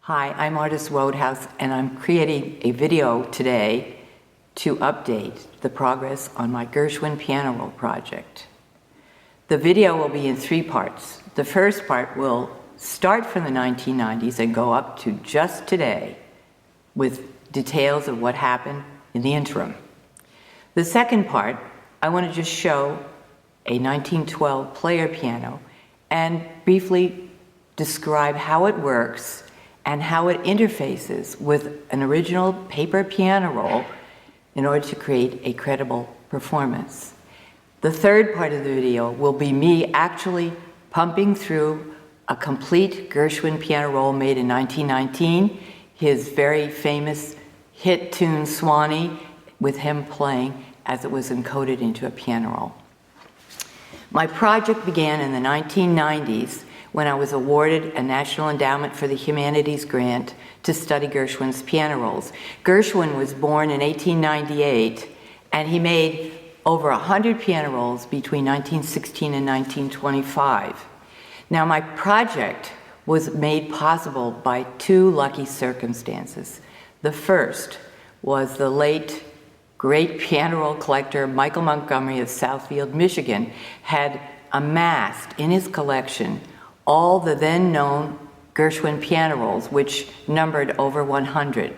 Hi, I'm Artis Wodehouse, and I'm creating a video today to update the progress on my Gershwin piano roll project. The video will be in three parts. The first part will start from the 1990s and go up to just today with details of what happened in the interim. The second part, I want to just show a 1912 player piano and briefly describe how it works and how it interfaces with an original paper piano roll in order to create a credible performance. The third part of the video will be me actually pumping through a complete Gershwin piano roll made in 1919, his very famous hit tune Swanee, with him playing as it was encoded into a piano roll. My project began in the 1990s when I was awarded a National Endowment for the Humanities grant to study Gershwin's piano rolls. Gershwin was born in 1898, and he made over 100 piano rolls between 1916 and 1925. Now, my project was made possible by two lucky circumstances. The first was the late great piano roll collector Michael Montgomery of Southfield, Michigan, had amassed in his collection all the then known Gershwin piano rolls, which numbered over 100.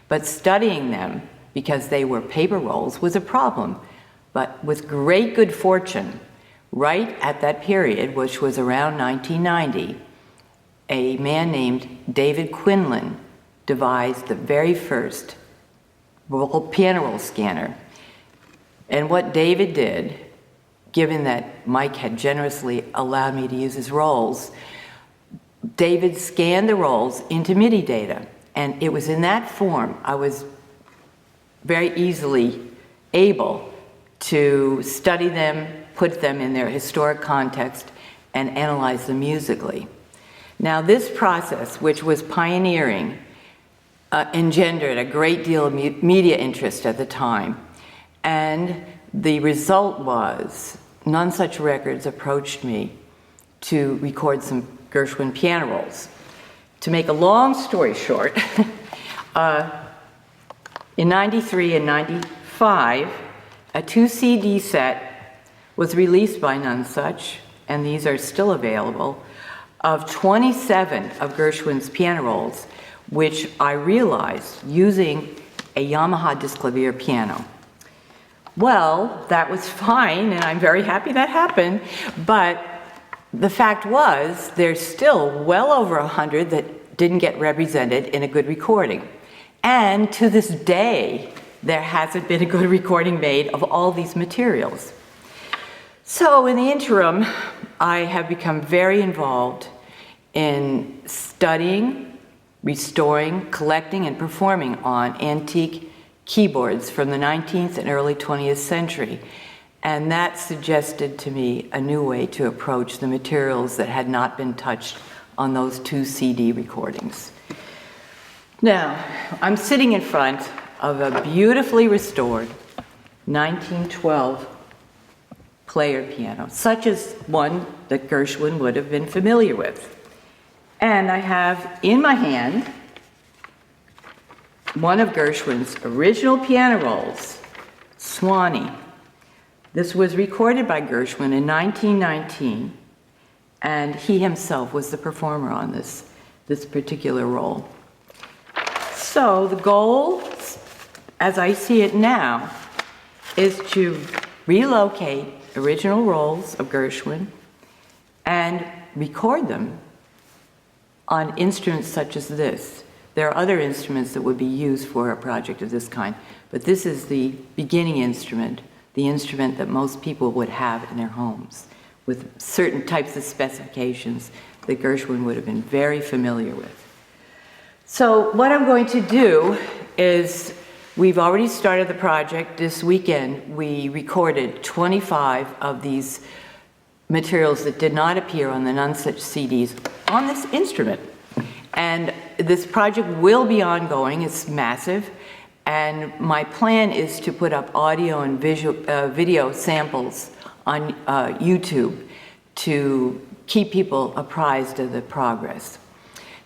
But studying them, because they were paper rolls, was a problem. But with great good fortune, right at that period, which was around 1990, a man named David Quinlan devised the very first piano roll scanner. And what David did, given that Mike had generously allowed me to use his rolls, David scanned the rolls into MIDI data. And it was in that form I was very easily able to study them, put them in their historic context, and analyze them musically. Now, this process, which was pioneering, engendered a great deal of media interest at the time. And the result was None Such Records approached me to record some Gershwin piano rolls. To make a long story short, in 93 and 95, a 2 CD set was released by None Such, and these are still available, of 27 of Gershwin's piano rolls, which I realized using a Yamaha Disclavier piano. Well, that was fine, and I'm very happy that happened, but the fact was there's still well over 100 that didn't get represented in a good recording. And to this day, there hasn't been a good recording made of all these materials. So in the interim, I have become very involved in studying, restoring, collecting, and performing on antique keyboards from the 19th and early 20th century. And that suggested to me a new way to approach the materials that had not been touched on those 2 CD recordings. Now, I'm sitting in front of a beautifully restored 1912 player piano, such as one that Gershwin would have been familiar with. And I have in my hand one of Gershwin's original piano rolls, Swanee. This was recorded by Gershwin in 1919, and he himself was the performer on this particular roll. So the goal, as I see it now, is to relocate original rolls of Gershwin and record them on instruments such as this. There are other instruments that would be used for a project of this kind, but this is the beginning instrument, the instrument that most people would have in their homes, with certain types of specifications that Gershwin would have been very familiar with. So what I'm going to do is, we've already started the project. This weekend, we recorded 25 of these materials that did not appear on the None Such CDs on this instrument. And this project will be ongoing. It's massive. And my plan is to put up audio and video samples on YouTube to keep people apprised of the progress.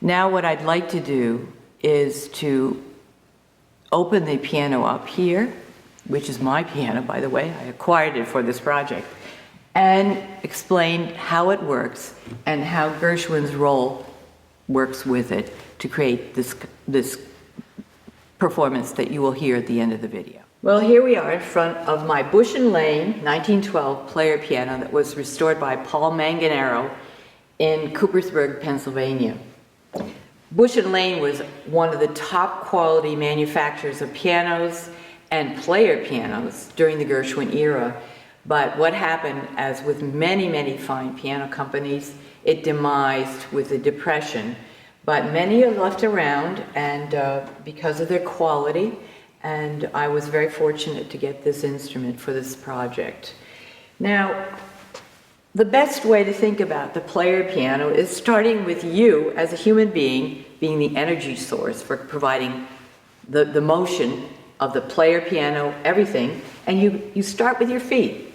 Now what I'd like to do is to open the piano up here, which is my piano, by the way. I acquired it for this project, and explain how it works and how Gershwin's role works with it to create this performance that you will hear at the end of the video. Well, here we are in front of my Bush and Lane 1912 player piano that was restored by Paul Manganaro in Coopersburg, Pennsylvania. Bush and Lane was one of the top quality manufacturers of pianos and player pianos during the Gershwin era. But what happened, as with many, many fine piano companies, it demised with the Depression. But many are left around, and because of their quality, and I was very fortunate to get this instrument for this project. Now, the best way to think about the player piano is starting with you as a human being the energy source for providing the motion of the player piano, everything, and you start with your feet.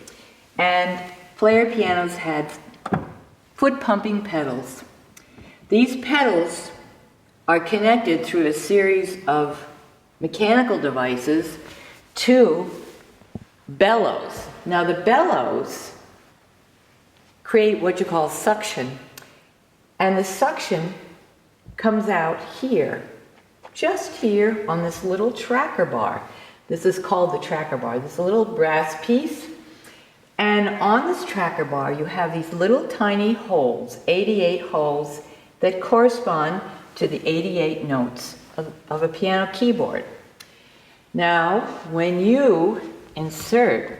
And player pianos had foot pumping pedals. These pedals are connected through a series of mechanical devices to bellows. Now the bellows create what you call suction, and the suction comes out here, just here on this little tracker bar. This is called the tracker bar, this little brass piece. And on this tracker bar you have these little tiny holes, 88 holes, that correspond to the 88 notes of a piano keyboard. Now, when you insert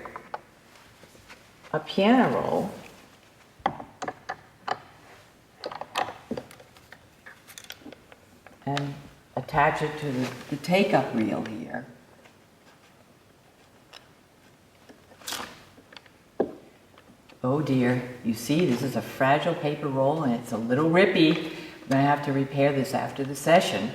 a piano roll and attach it to the take-up reel here, oh dear, you see this is a fragile paper roll and it's a little rippy. I'm going to have to repair this after the session.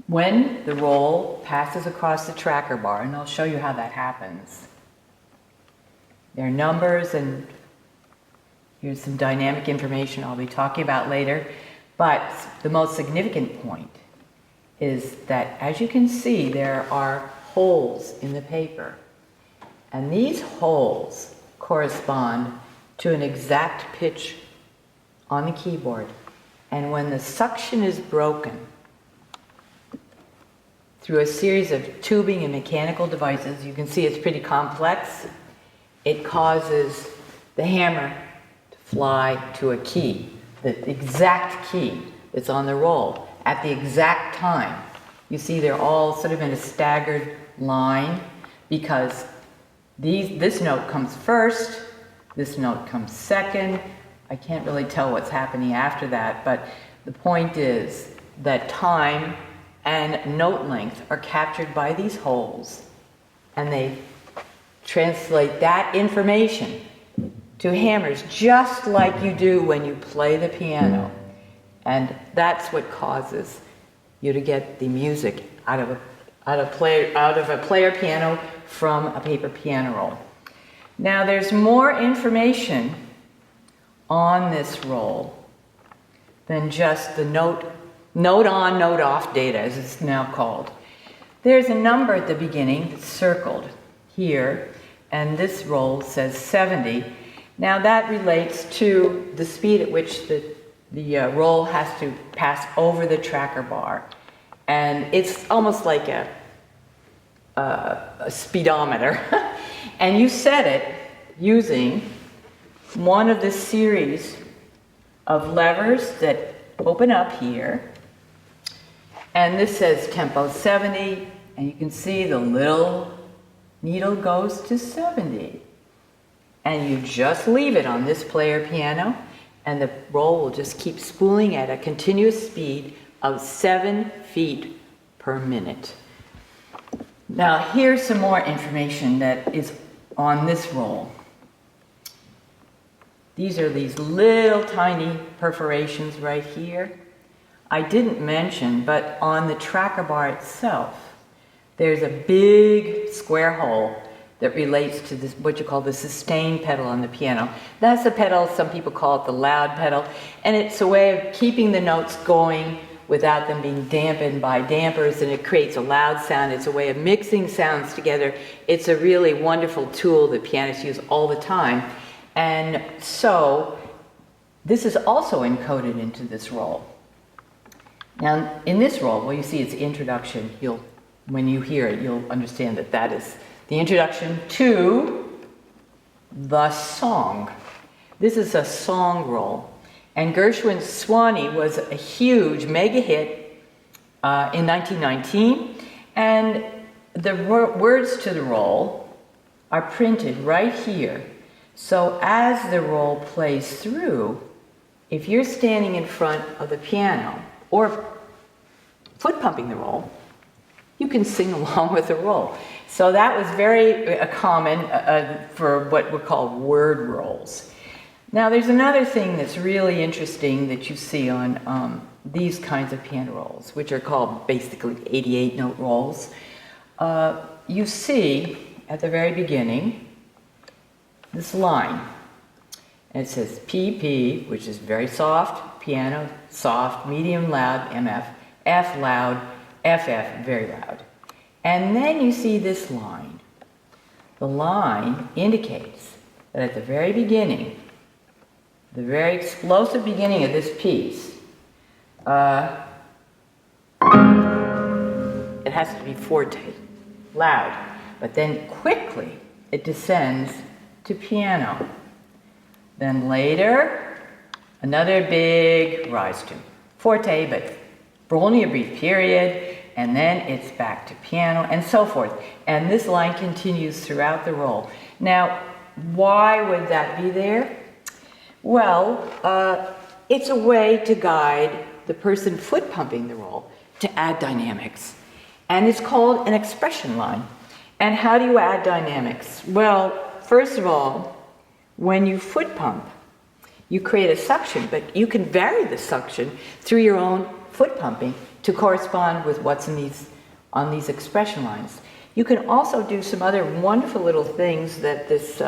When the roll passes across the tracker bar, and I'll show you how that happens. There are numbers, and here's some dynamic information I'll be talking about later. But the most significant point is that, as you can see, there are holes in the paper. And these holes correspond to an exact pitch on the keyboard. And when the suction is broken through a series of tubing and mechanical devices, you can see it's pretty complex, it causes the hammer to fly to a key, the exact key that's on the roll at the exact time. You see they're all sort of in a staggered line because this note comes first, this note comes second. I can't really tell what's happening after that, but the point is that time and note length are captured by these holes, and they translate that information to hammers just like you do when you play the piano. And that's what causes you to get the music out of a player piano from a paper piano roll. Now there's more information on this roll than just the note on, note off data, as it's now called. There's a number at the beginning that's circled here, and this roll says 70. Now that relates to the speed at which the roll has to pass over the tracker bar. And it's almost like a speedometer. And you set it using one of the series of levers that open up here. And this says tempo 70, and you can see the little needle goes to 70. And you just leave it on this player piano, and the roll will just keep spooling at a continuous speed of 7 feet per minute. Now here's some more information that is on this roll. These are these little tiny perforations right here. I didn't mention, but on the tracker bar itself, there's a big square hole that relates to this, what you call the sustain pedal on the piano. That's the pedal, some people call it the loud pedal, and it's a way of keeping the notes going without them being dampened by dampers, and it creates a loud sound. It's a way of mixing sounds together. It's a really wonderful tool that pianists use all the time. And so this is also encoded into this roll. Now, in this roll, well, you see its introduction. When you hear it, you'll understand that that is the introduction to the song. This is a song roll. And Gershwin's Swanee was a huge mega hit in 1919. And the words to the roll are printed right here. So as the roll plays through, if you're standing in front of the piano or foot pumping the roll, you can sing along with the roll. So that was very common for what were called word rolls. Now there's another thing that's really interesting that you see on these kinds of piano rolls, which are called basically 88-note rolls. You see at the very beginning this line, and it says PP, which is very soft, piano, soft, medium loud, MF, F loud, FF, very loud. And then you see this line. The line indicates that at the very beginning, the very explosive beginning of this piece, it has to be forte, loud, but then quickly it descends to piano. Then later, another big rise to forte, but for only a brief period, and then it's back to piano, and so forth. And this line continues throughout the roll. Now, why would that be there? Well, it's a way to guide the person foot pumping the roll to add dynamics. And it's called an expression line. And how do you add dynamics? Well, first of all, when you foot pump, you create a suction, but you can vary the suction through your own foot pumping to correspond with what's on these expression lines. You can also do some other wonderful little things that this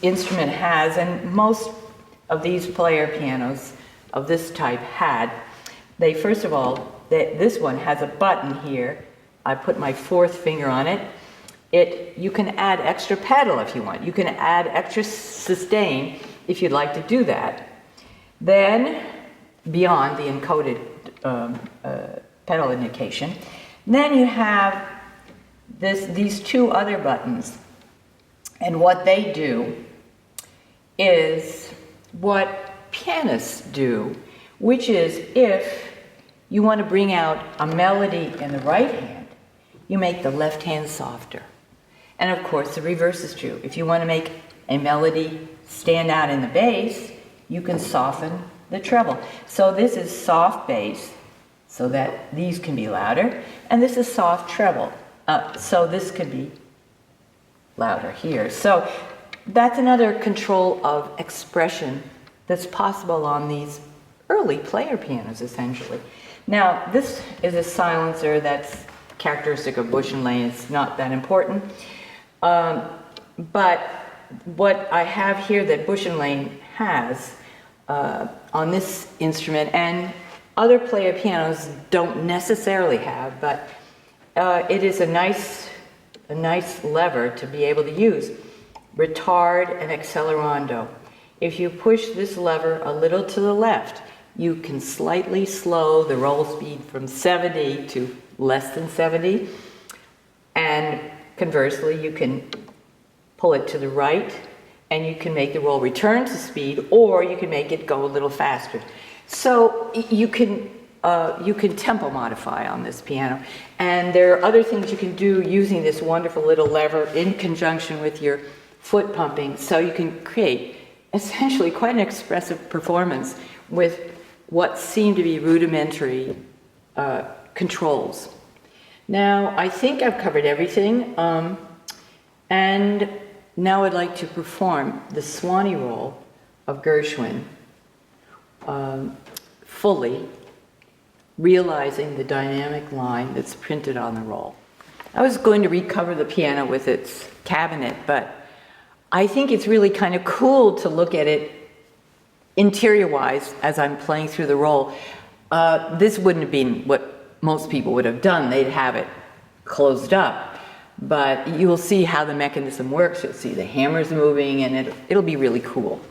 instrument has, and most of these player pianos of this type had. They, first of all, this one has a button here. I put my fourth finger on it. You can add extra pedal if you want. You can add extra sustain if you'd like to do that. Then, beyond the encoded pedal indication, then you have these two other buttons. And what they do is what pianists do, which is if you want to bring out a melody in the right hand, you make the left hand softer. And of course, the reverse is true. If you want to make a melody stand out in the bass, you can soften the treble. So this is soft bass, so that these can be louder, and this is soft treble, so this could be louder here. So that's another control of expression that's possible on these early player pianos, essentially. Now, this is a silencer that's characteristic of Bush and Lane. It's not that important. But what I have here that Bush and Lane has on this instrument, and other player pianos don't necessarily have, but it is a nice lever to be able to use. Retard and accelerando. If you push this lever a little to the left, you can slightly slow the roll speed from 70 to less than 70. And conversely, you can pull it to the right and you can make the roll return to speed, or you can make it go a little faster. So you can tempo modify on this piano. And there are other things you can do using this wonderful little lever in conjunction with your foot pumping, so you can create essentially quite an expressive performance with what seem to be rudimentary controls. Now, I think I've covered everything, and now I'd like to perform the Swanee roll of Gershwin fully, realizing the dynamic line that's printed on the roll. I was going to recover the piano with its cabinet, but I think it's really kind of cool to look at it interior-wise as I'm playing through the roll. This wouldn't have been what most people would have done. They'd have it closed up. But you will see how the mechanism works. You'll see the hammers moving, and it'll be really cool.